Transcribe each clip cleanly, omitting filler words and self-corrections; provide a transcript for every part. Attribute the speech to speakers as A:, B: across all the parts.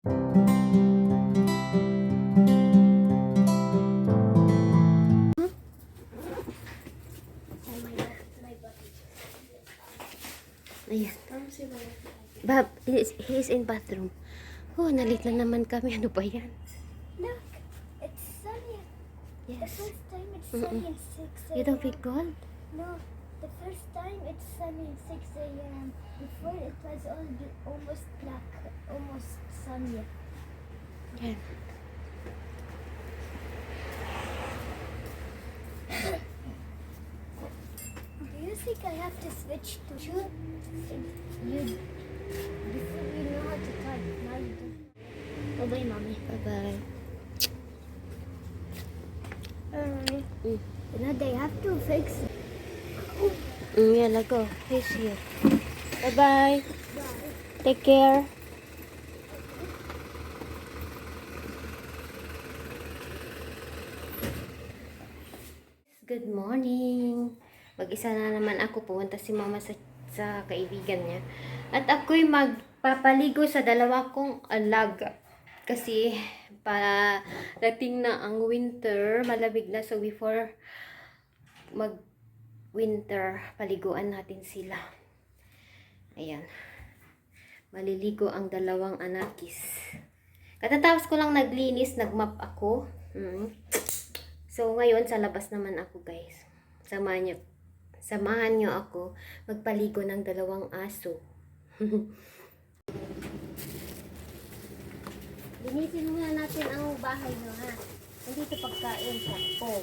A: Ayan. Bab, he is in bathroom. Oh, nalit na naman kami. Ano ba yan?
B: Look, it's sunny. The
A: Yes.
B: first time it's sunny at 6 a.m.
A: You don't feel cold?
B: No, the first time it's sunny at 6 a.m. Before it was almost black, almost sunny.
A: Yan.
B: Do you think I have to switch to shoot? You before you know how to type. Now you do. Bye-bye, mommy.
A: Bye-bye.
B: Alright.
A: Mm.
B: Now they have to fix it.
A: Yeah, let go. He's here. Bye-bye.
B: Bye.
A: Take care. Good morning. Mag-isa na naman ako. Pumunta si mama sa kaibigan niya. At ako'y magpapaligo sa dalawa kong alaga. Kasi parating na ang winter. Malamig na. So before mag-winter, paliguan natin sila. Ayan. Maliligo ang dalawang anakis. Katatapos ko lang naglinis, nagmap ako. So, ngayon, sa labas naman ako, guys. Samahan nyo ako magpaligo ng dalawang aso. Linisin muna natin ang bahay nyo, ha? Nandito pagkain, sampo.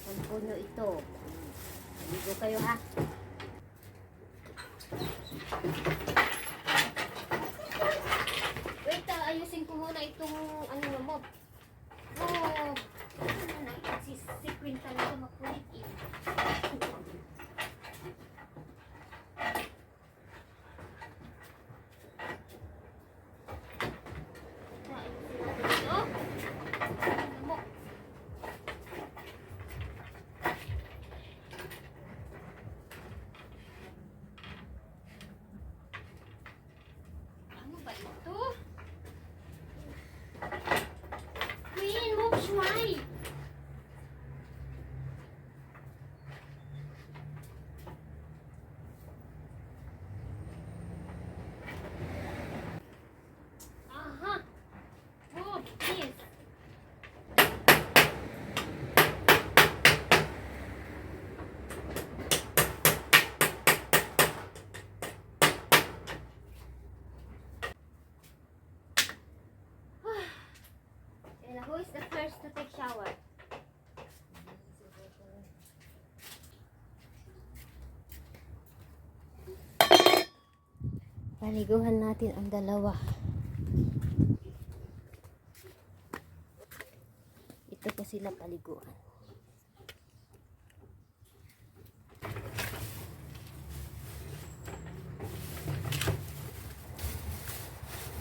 A: Sampo nyo ito. Paligo kayo, ha? Wait, ayusin ko muna itong ano mo. Oh, ano na, si Queen talaga makulit eh. Ano ba ito? Queen, move swipe! Aha! Move, please! And who is the first to take shower? Paliguhan natin ang dalawa. Ito po sila paliguan.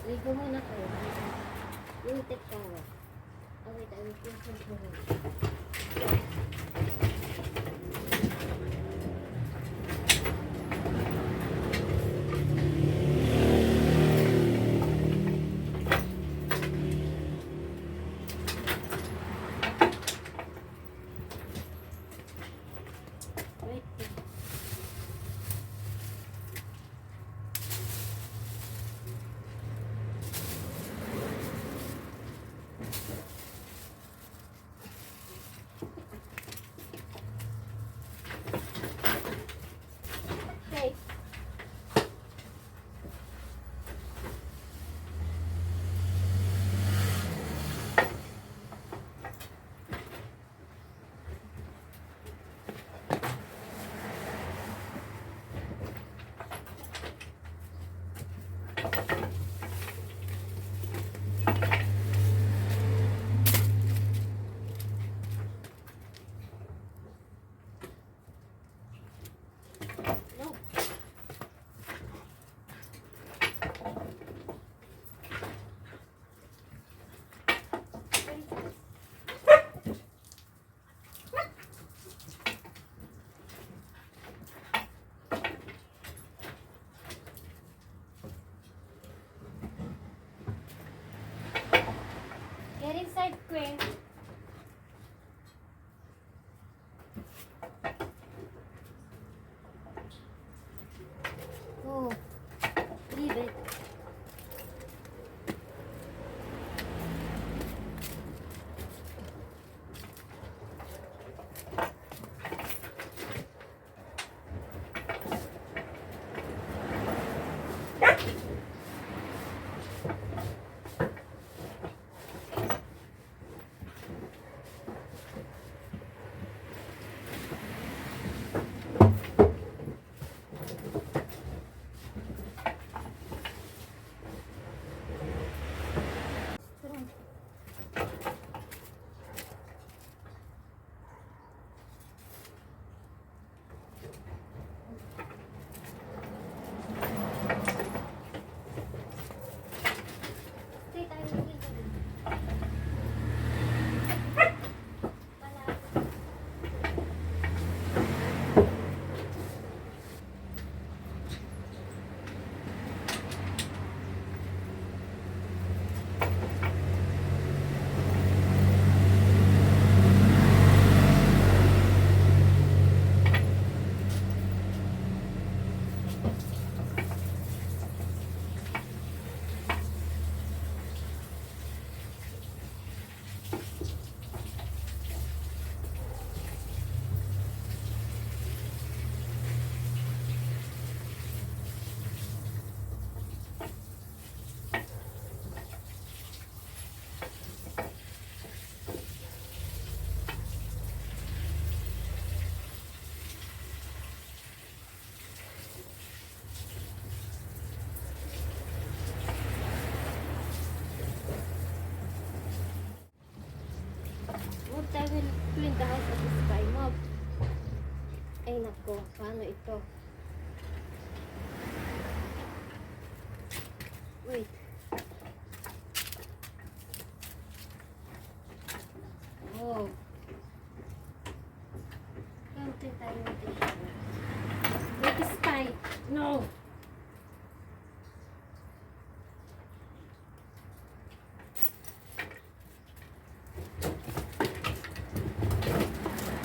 A: Ligo muna kayo. You will take shower. Oh wait, I will clean some shower. Wait. Okay. No. side, Queen. Oh, leave it. Stay tayo dito. Mob, I will clean the house of the sky, Mob. Ay, nako. Paano ito? Wait. Oh. Counting tayo dito. Wait, sky. No.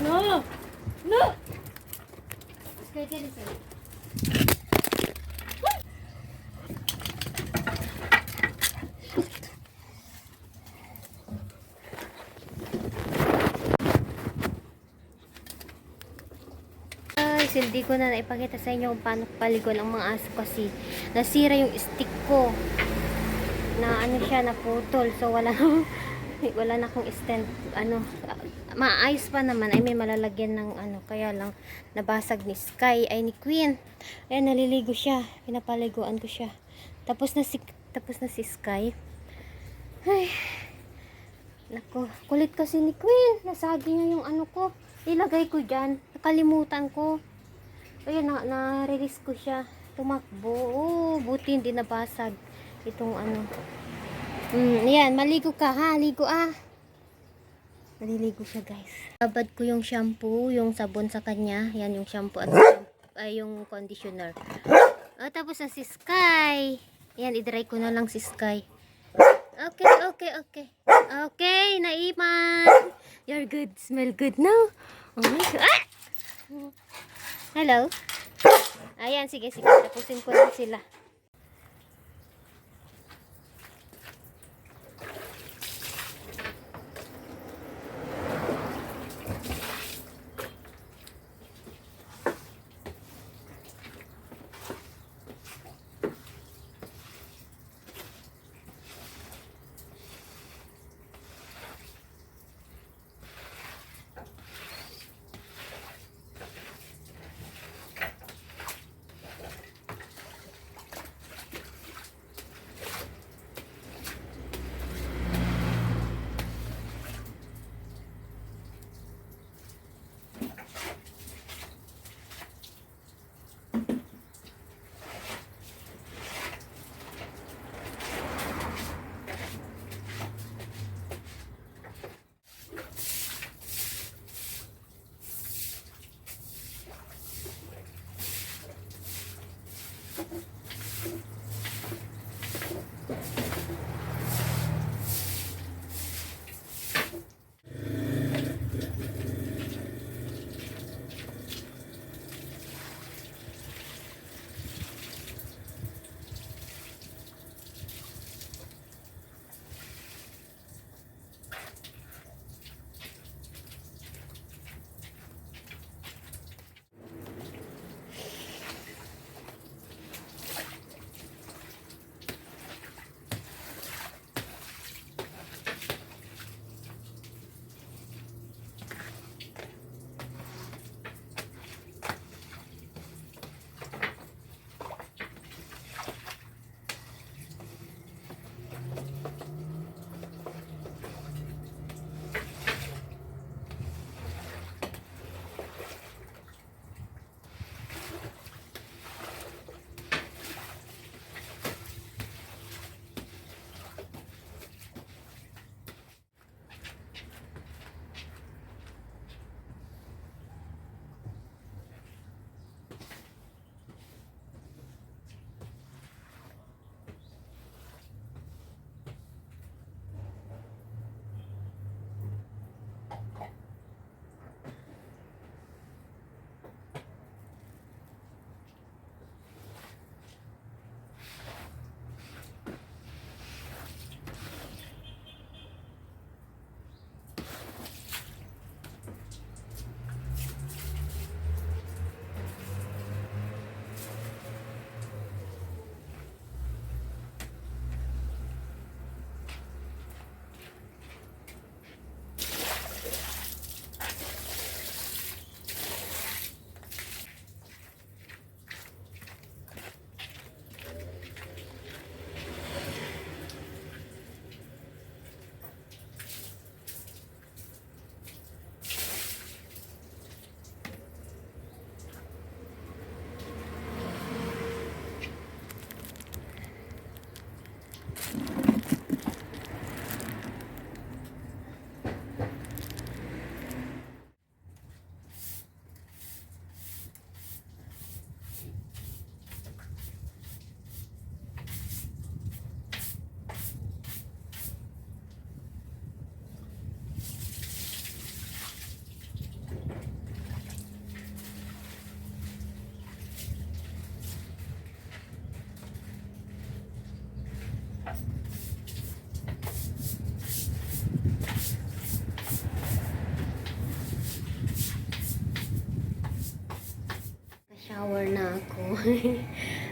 A: No! No! Sky, get this out. Guys, hindi ko na naipakita sa inyo kung paano paligon ang mga aso kasi nasira yung stick ko. Na ano siya, naputol. So wala na, wala na akong stand. Ano, maayos pa naman. Ay may malalagyan ng ano. Kaya lang nabasag ni Sky. Ay ni Queen. Ayan, naliligo siya. Pinapaliguan ko siya. Tapos na si Sky. Ay. Nako, kulit kasi ni Queen. Nasagi niya yung ano ko. Ilagay ko dyan. Nakalimutan ko. Ayun, na-release ko siya. Tumakbo. Oh, buti hindi nabasag. Itong ano. Yan, maligo ka ha. Ligo ah. Maliligo siya guys. Babad ko yung shampoo, yung sabon sa kanya. Yan yung shampoo at yung conditioner. Tapos na si Sky. Yan, i-dry ko na lang si Sky. Okay, okay, okay. Okay, Naiman. You're good. Smell good now. Oh my God. Ah! Hello. Ayan, sige, sige. Tapusin ko lang sila.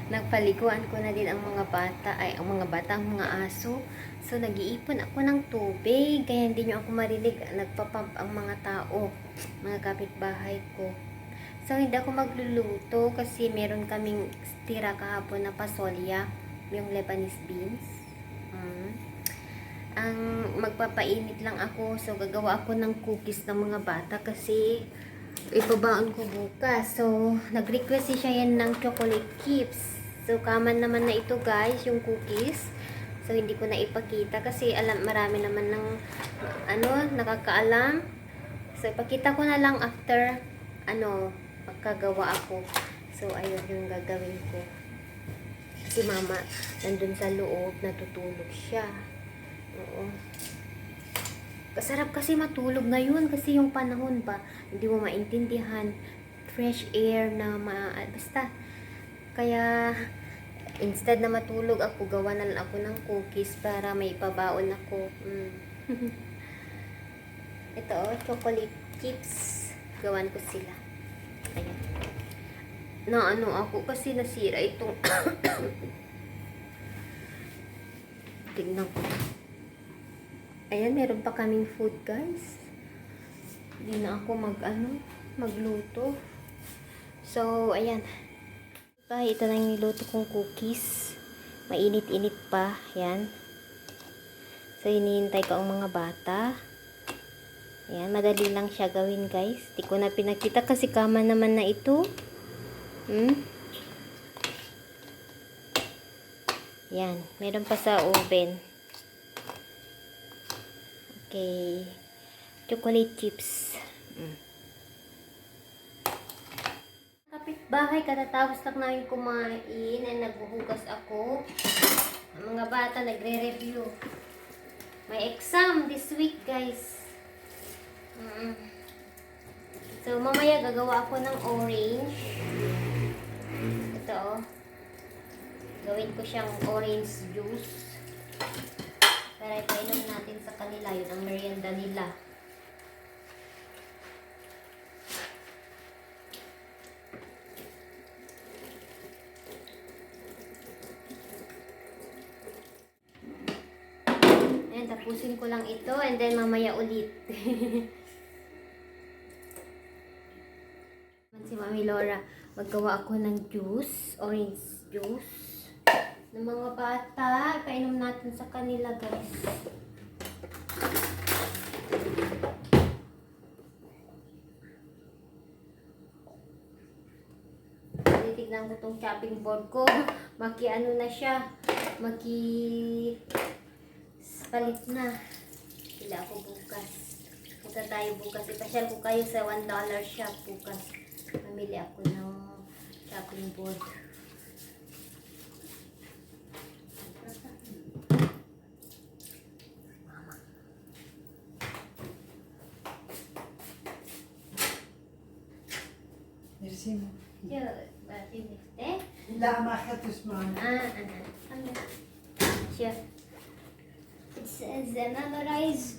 A: Nagpaliguan ko na din ang mga bata, ang mga aso. So, nag-iipon ako ng tubig, kaya hindi nyo ako marinig. Nagpapump ang mga tao, mga kapitbahay ko. So, hindi ako magluluto kasi meron kaming tira kahapon na pasolya, yung Lebanese beans. Ang magpapainit lang ako, so gagawa ako ng cookies ng mga bata kasi ipabaon ko bukas. So, nag-request siya yan ng chocolate chips. So, kaman naman na ito guys, yung cookies. So, hindi ko na ipakita kasi marami naman ng nakakaalam. So, ipakita ko na lang after pagkagawa ako. So, ayun yung gagawin ko. Si mama nandun sa loob, natutulog siya. Oo. Kasarap kasi matulog ngayon kasi yung panahon ba, hindi mo maintindihan. Fresh air na basta. Kaya, instead na matulog ako, gawa na lang ako ng cookies para may pabaon ako. Ito, chocolate chips. Gawan ko sila. Ayan. Ako kasi nasira itong tignan ko. Ayan, meron pa kaming food, guys. Hindi na ako magluto. So, ayan. Ito na yung niluto kong cookies. Mainit-init pa. Ayan. So, hinihintay ko ang mga bata. Ayan, madali lang siya gawin, guys. Di ko na pinakita kasi kama naman na ito. Ayan, meron pa sa oven. Okay. Chocolate chips. Kapitbahay, katatapos lang namin kumain and naghuhugas ako. Ang mga bata nagre-review. May exam this week, guys. So, mamaya gagawa ako ng orange. Ito, oh. Gawin ko siyang orange juice. Para ipainom natin sa kanila. Yun ang merienda nila. Ayan, tapusin ko lang ito and then mamaya ulit. Si Mami Laura, maggawa ako ng juice, orange juice. Ng mga bata, painom natin sa kanila, guys. Titignan ko tong chopping board ko. Na siya. Palit na. Sila ako bukas. Punta tayo bukas. Ipasyal ko kayo sa $1 shop bukas. Mamili ako ng chopping board.
C: Merci. لا ما أخذتش معي.
A: Sure.
B: It says memorize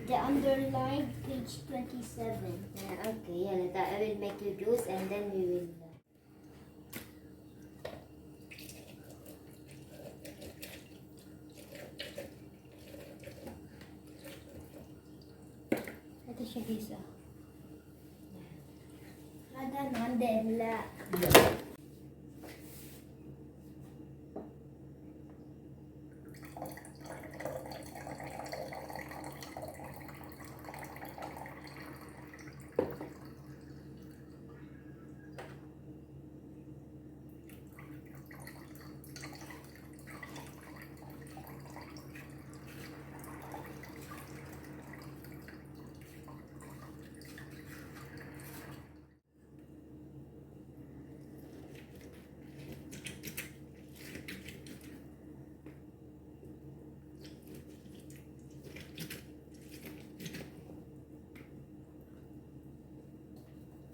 B: the underlined page 27.
A: Okay, yeah, I will make you juice and then we will. Ito siya, guys.
B: هذا عندي لا.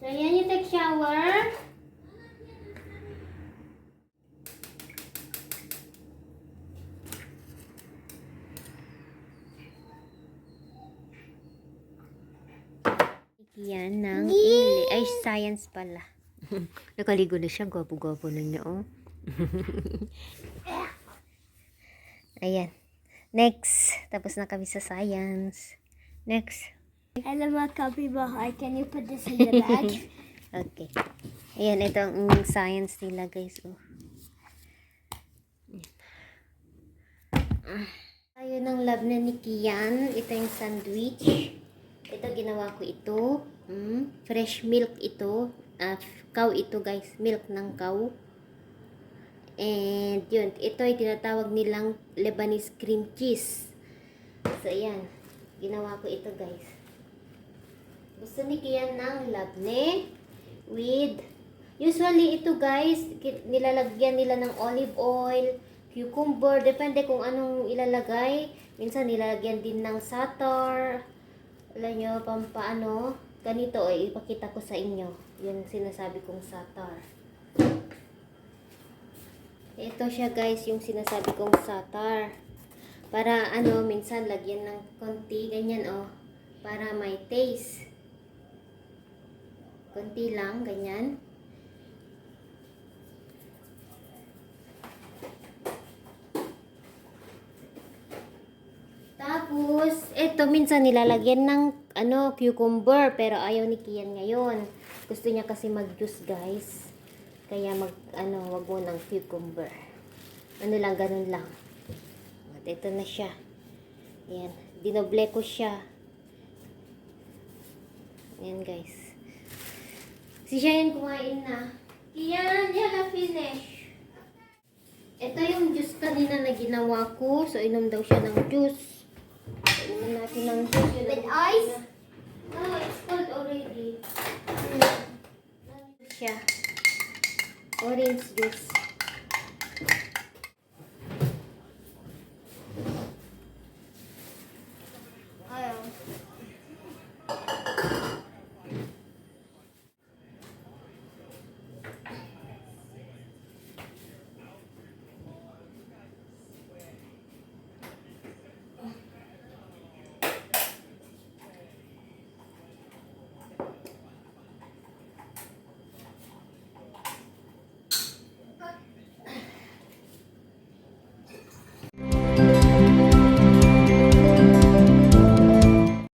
A: So, yan yung take shower. Yan ng English. Ay, science pala. Nakaligo na siya. Gwapo-gwapo na niya, oh. Ayan. Next. Tapos na kami sa science. Next.
B: Hello, my kapitbahay. Can you put this in the bag?
A: Okay. Ayan, ito ang science nila, guys. Oh. Tayo ng lab na ni Kian. Ito yung sandwich. Ito, ginawa ko ito. Fresh milk ito. Cow ito, guys. Milk ng cow. And yun, ito ay tinatawag nilang Lebanese cream cheese. So, ayan. Ginawa ko ito, guys. Gusto ni Kian ng labne with, usually ito, guys, nilalagyan nila ng olive oil, cucumber, depende kung anong ilalagay. Minsan nilalagyan din ng satar. Alam nyo, pampaano. Ganito, ipakita ko sa inyo. Yung sinasabi kong satar. Ito siya, guys, yung sinasabi kong satar. Para minsan lagyan ng konti, ganyan, oh. Para may taste. Konti lang, ganyan. Tapos, ito minsan nilalagyan ng cucumber, pero ayaw ni Kian ngayon. Gusto niya kasi mag-juice, guys. Kaya wag mo ng cucumber. Lang, ganun lang. At ito na siya. Ayan, dinoble ko siya. Ayan, guys. Si Cheyenne kumain na. Kian, yan na finish. Ito yung juice kanina na ginawa ko. So, inom daw siya ng juice. Inom natin ng juice.
B: With ice?
A: No, it's cold already. Siya. Orange juice.
B: Ayaw.